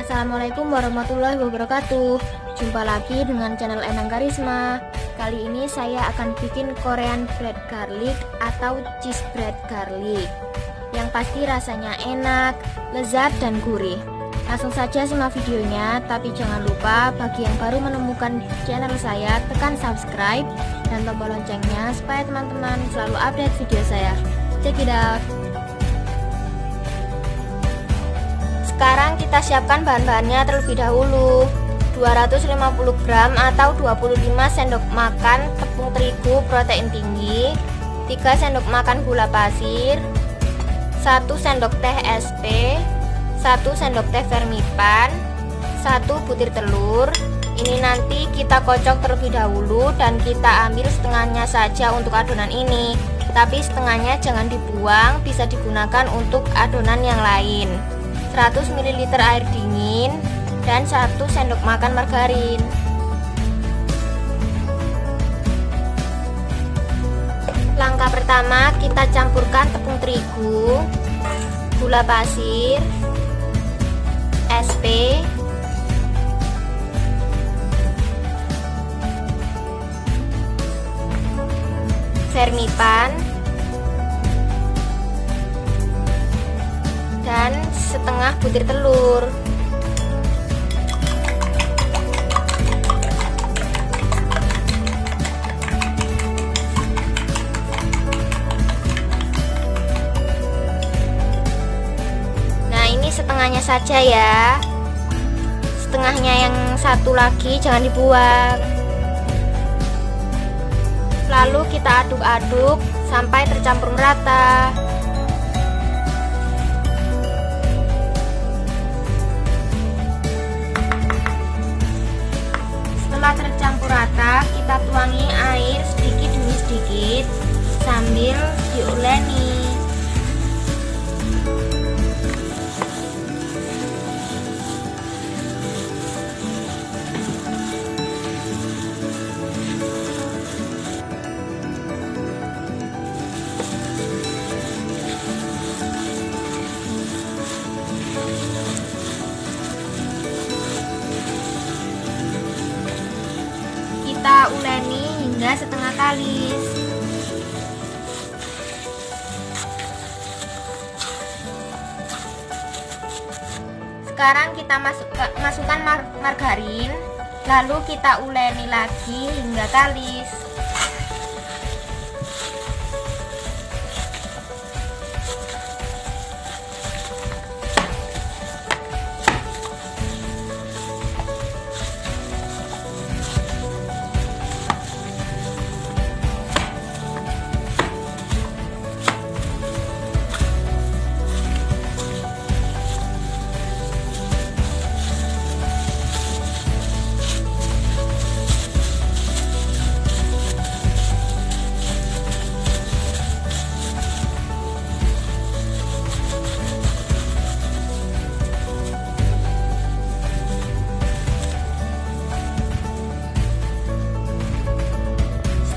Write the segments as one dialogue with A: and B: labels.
A: Assalamualaikum warahmatullahi wabarakatuh. Jumpa lagi dengan channel Enang Karisma. Kali ini saya akan bikin Korean bread garlic atau cheese bread garlic, yang pasti rasanya enak, lezat dan gurih. Langsung saja simak videonya, tapi jangan lupa bagi yang baru menemukan channel saya, tekan subscribe dan tombol loncengnya supaya teman-teman selalu update video saya. Check it out. Sekarang kita siapkan bahan-bahannya terlebih dahulu. 250 gram atau 25 sendok makan tepung terigu protein tinggi, 3 sendok makan gula pasir, 1 sendok teh SP, 1 sendok teh vermipan, 1 butir telur. Ini nanti kita kocok terlebih dahulu dan kita ambil setengahnya saja untuk adonan ini. Tapi setengahnya jangan dibuang, bisa digunakan untuk adonan yang lain. 100 ml air dingin dan 1 sendok makan margarin. Langkah pertama, kita campurkan tepung terigu, gula pasir, SP, vermipan, dan setengah butir telur. Nah, ini setengahnya saja ya. Setengahnya yang satu lagi jangan dibuang. Lalu kita aduk-aduk sampai tercampur merata. Setelah tercampur rata, kita tuangi air sedikit demi sedikit sambil diuleni. Kita uleni hingga setengah kalis. Sekarang kita masukkan margarin, lalu kita uleni lagi hingga kalis.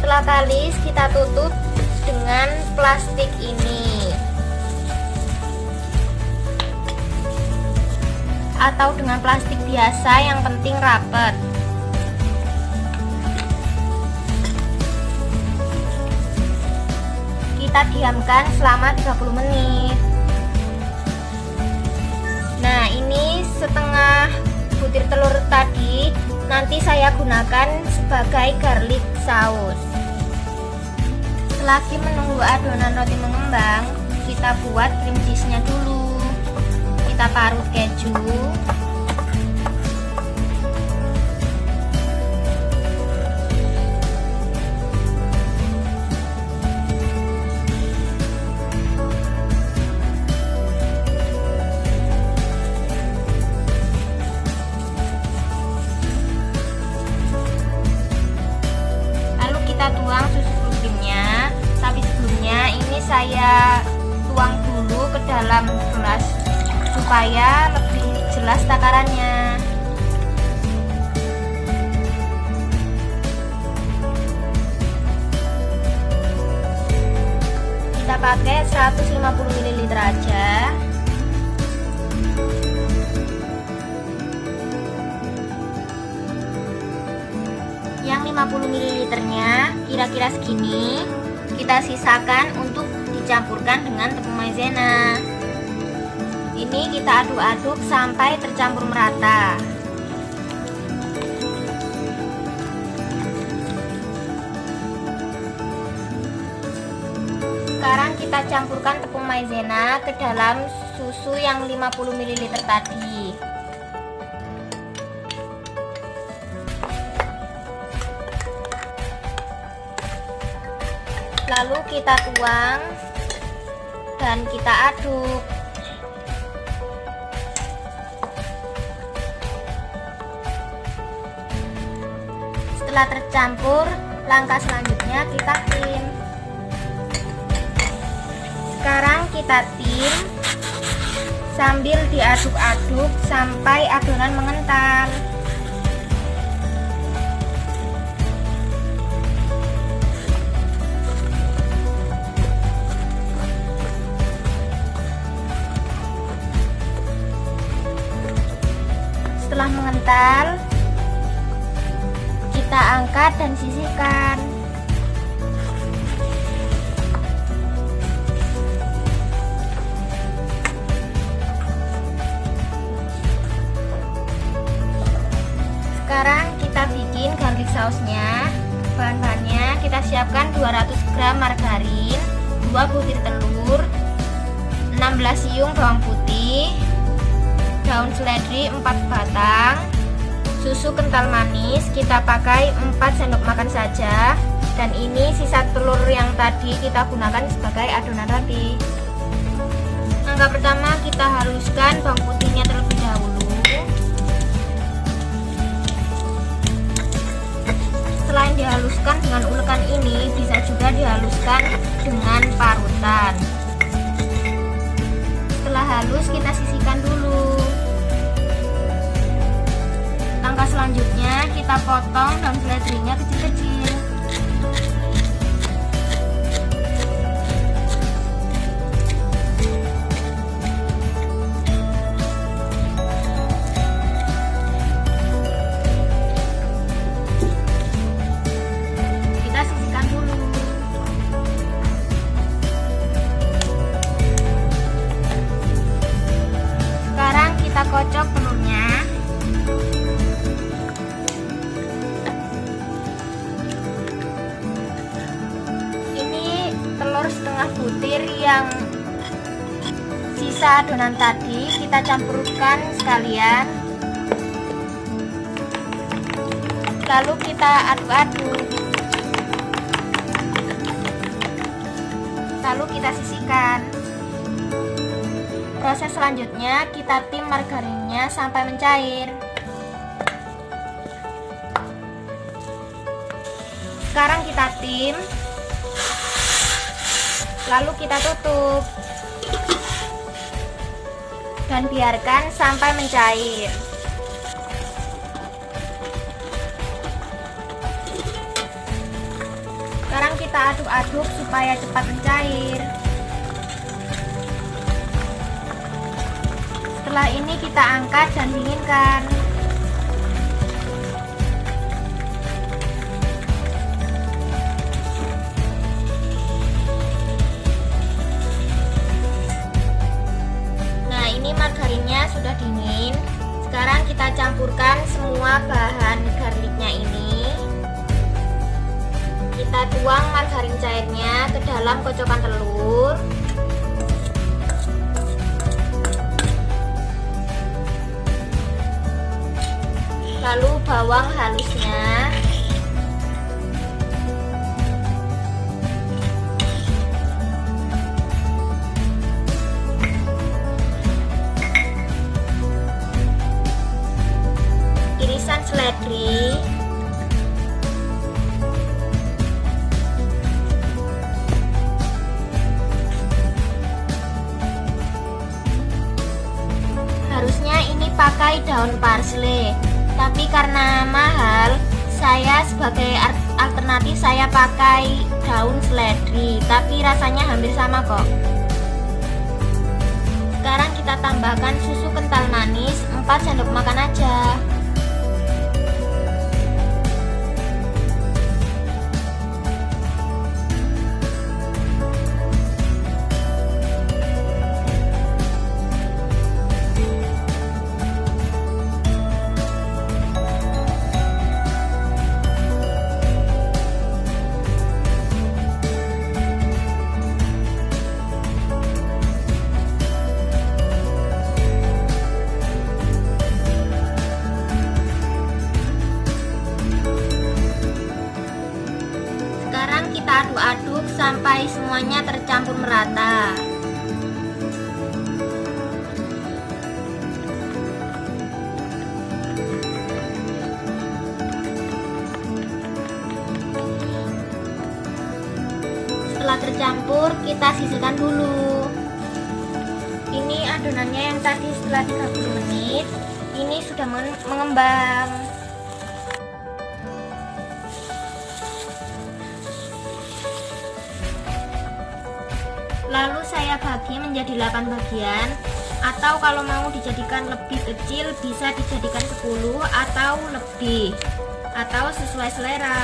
A: Setelah kalis, kita tutup dengan plastik ini atau dengan plastik biasa, yang penting rapet. Kita diamkan selama 30 menit. Nah, ini setengah butir telur tadi nanti saya gunakan sebagai garlic saus. Selagi menunggu adonan roti mengembang, kita buat cream cheese-nya dulu. Kita parut keju, lalu kita tuang susu krimnya. Tapi sebelumnya ini saya tuang dulu ke dalam gelas supaya lebih jelas takarannya. Kita pakai 150 ml aja. 50 ml nya kira-kira segini kita sisakan untuk dicampurkan dengan tepung maizena. Ini kita aduk-aduk sampai tercampur merata. Sekarang kita campurkan tepung maizena ke dalam susu yang 50 ml tadi. Lalu kita tuang dan kita aduk. Setelah tercampur, langkah selanjutnya kita tim. Sekarang kita tim sambil diaduk-aduk sampai adonan mengental. Setelah mengental, kita angkat dan sisihkan. Sekarang kita bikin garlic sausnya. Bahan-bahannya kita siapkan 200 gram margarin, 2 butir telur, 16 siung bawang putih, daun seledri 4 batang, susu kental manis kita pakai 4 sendok makan saja, dan ini sisa telur yang tadi kita gunakan sebagai adonan roti. Langkah pertama kita haluskan bawang putihnya terlebih dahulu. Selain dihaluskan dengan ulekan ini, bisa juga dihaluskan dengan parutan. Setelah halus kita sisihkan dulu. Langkah selanjutnya kita potong daun seledrinya kecil-kecil. Kita sisihkan dulu. Sekarang kita kocok telurnya. Setengah butir yang sisa adonan tadi kita campurkan sekalian, lalu kita aduk-aduk, lalu kita sisihkan. Proses selanjutnya kita tim margarinnya sampai mencair. Sekarang kita tim, lalu kita tutup dan biarkan sampai mencair. Sekarang kita aduk-aduk supaya cepat mencair. Setelah ini kita angkat dan dinginkan. Margarinnya sudah dingin. Sekarang kita campurkan semua bahan garlicnya ini. Kita tuang margarin cairnya ke dalam kocokan telur. Lalu bawang halusnya. Irisan seledri, harusnya ini pakai daun parsley, tapi karena mahal, saya sebagai alternatif saya pakai daun seledri, tapi rasanya hampir sama kok. Sekarang kita tambahkan susu kental manis 4 sendok makan aja. sampai semuanya tercampur merata. Setelah tercampur, kita sisihkan dulu. Ini adonannya yang tadi setelah 30 menit, ini sudah mengembang. Lalu saya bagi menjadi 8 bagian, atau kalau mau dijadikan lebih kecil bisa dijadikan 10 atau lebih, atau sesuai selera.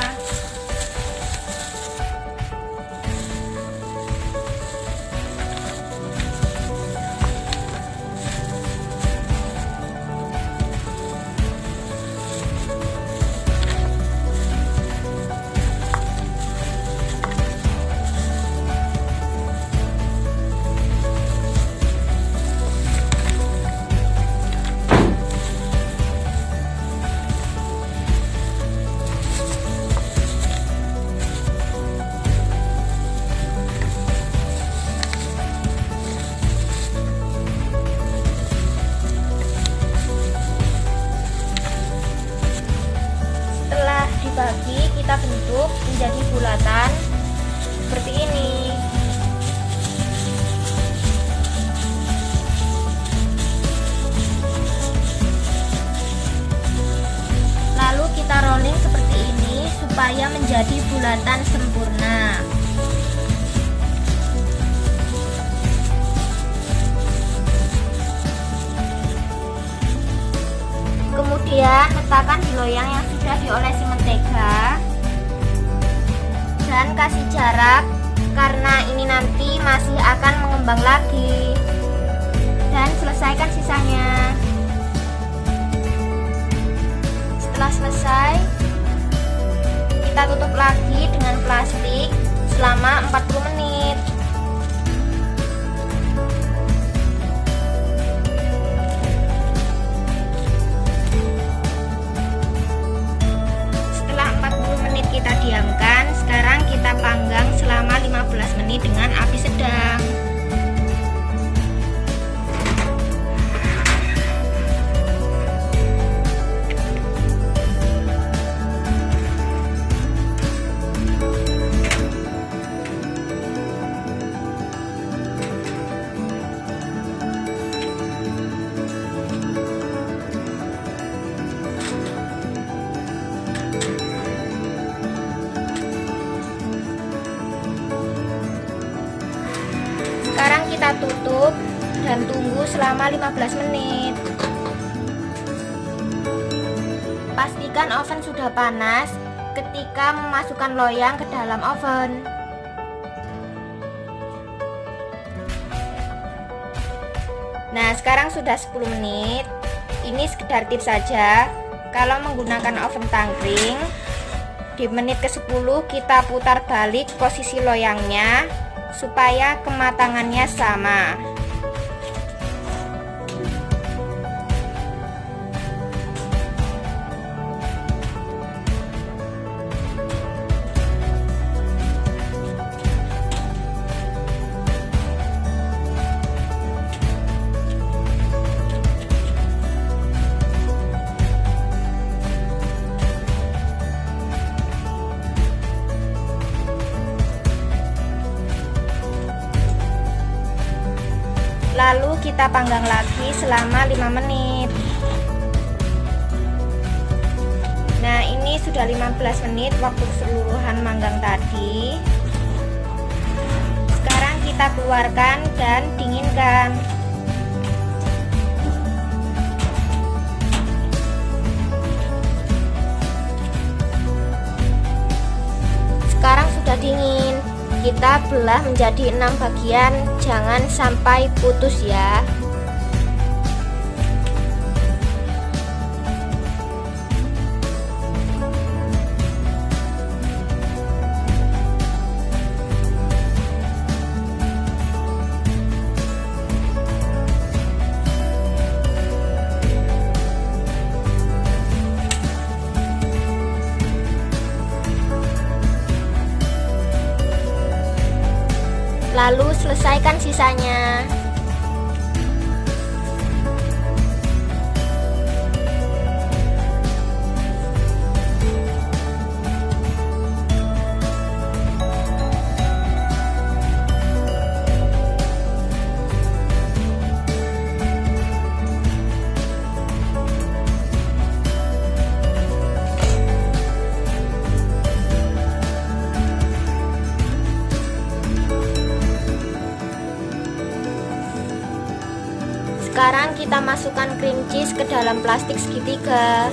A: Dibagi, kita bentuk menjadi bulatan seperti ini. Lalu kita rolling seperti ini supaya menjadi bulatan sempurna. Kemudian letakkan di loyang yang sudah diolesi mentega dan kasih jarak karena ini nanti masih akan mengembang lagi, dan selesaikan sisanya. Setelah selesai, kita tutup lagi dengan plastik selama 40 menit. Kita diamkan. Sekarang kita panggang selama 15 menit dengan api sedang. Sekarang kita tutup dan tunggu selama 15 menit. Pastikan oven sudah panas ketika memasukkan loyang ke dalam oven. Nah, sekarang sudah 10 menit. Ini sekedar tips saja. Kalau menggunakan oven tangkring, di menit ke-10 kita putar balik posisi loyangnya supaya kematangannya sama. Lalu kita panggang lagi selama 5 menit. Nah, ini sudah 15 menit waktu keseluruhan manggang tadi. Sekarang kita keluarkan dan dinginkan. Sekarang sudah dingin. Kita belah menjadi 6 bagian, jangan sampai putus ya. Lalu selesaikan sisanya. Sekarang kita masukkan cream cheese ke dalam plastik segitiga.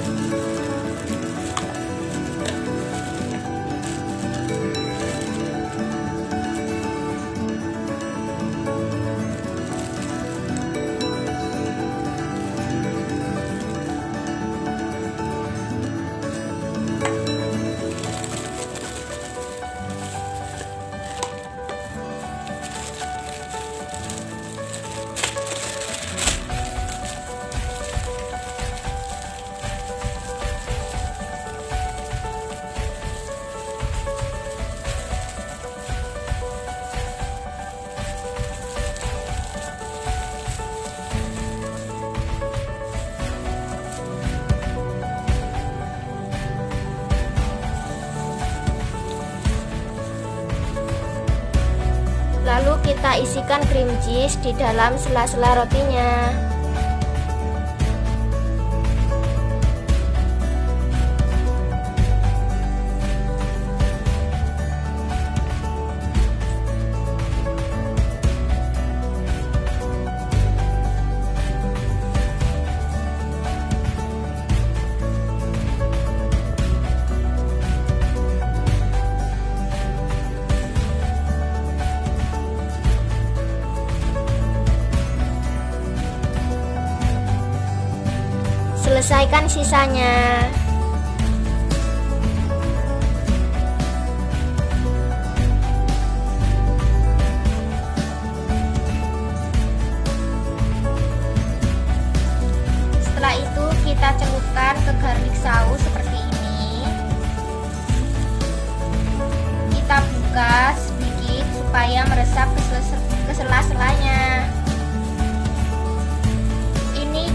A: Lalu kita isikan cream cheese di dalam sela-sela rotinya. Selesaikan sisanya. Setelah itu kita celupkan ke garlic saus seperti ini. Kita buka sedikit supaya meresap ke sela-selanya.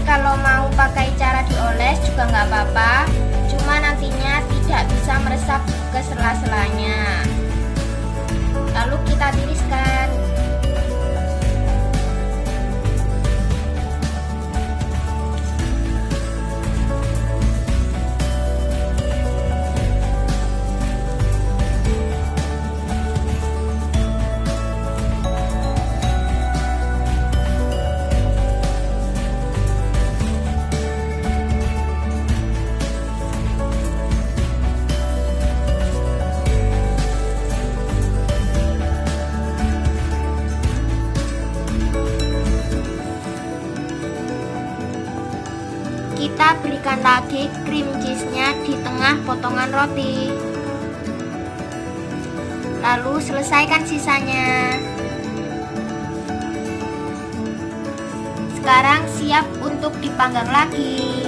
A: Kalau mau pakai cara dioles juga nggak apa-apa, cuma nantinya tidak bisa meresap ke sela-selanya. Lalu kita tiriskan. Kita berikan lagi cream cheese-nya di tengah potongan roti. Lalu selesaikan sisanya. Sekarang siap untuk dipanggang lagi.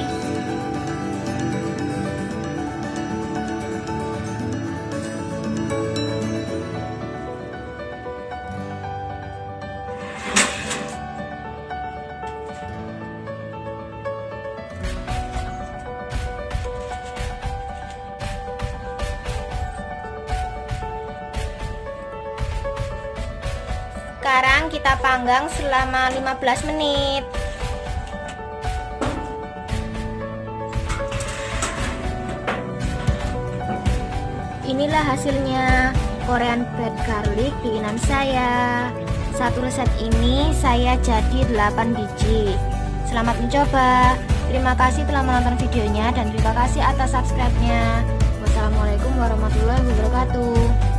A: Sekarang kita panggang selama 15 menit. Inilah hasilnya Korean Bad Garlic bikinan saya. Satu resep ini saya jadi 8 biji. Selamat mencoba. Terima kasih telah menonton videonya dan terima kasih atas subscribe-nya. Wassalamualaikum warahmatullahi wabarakatuh.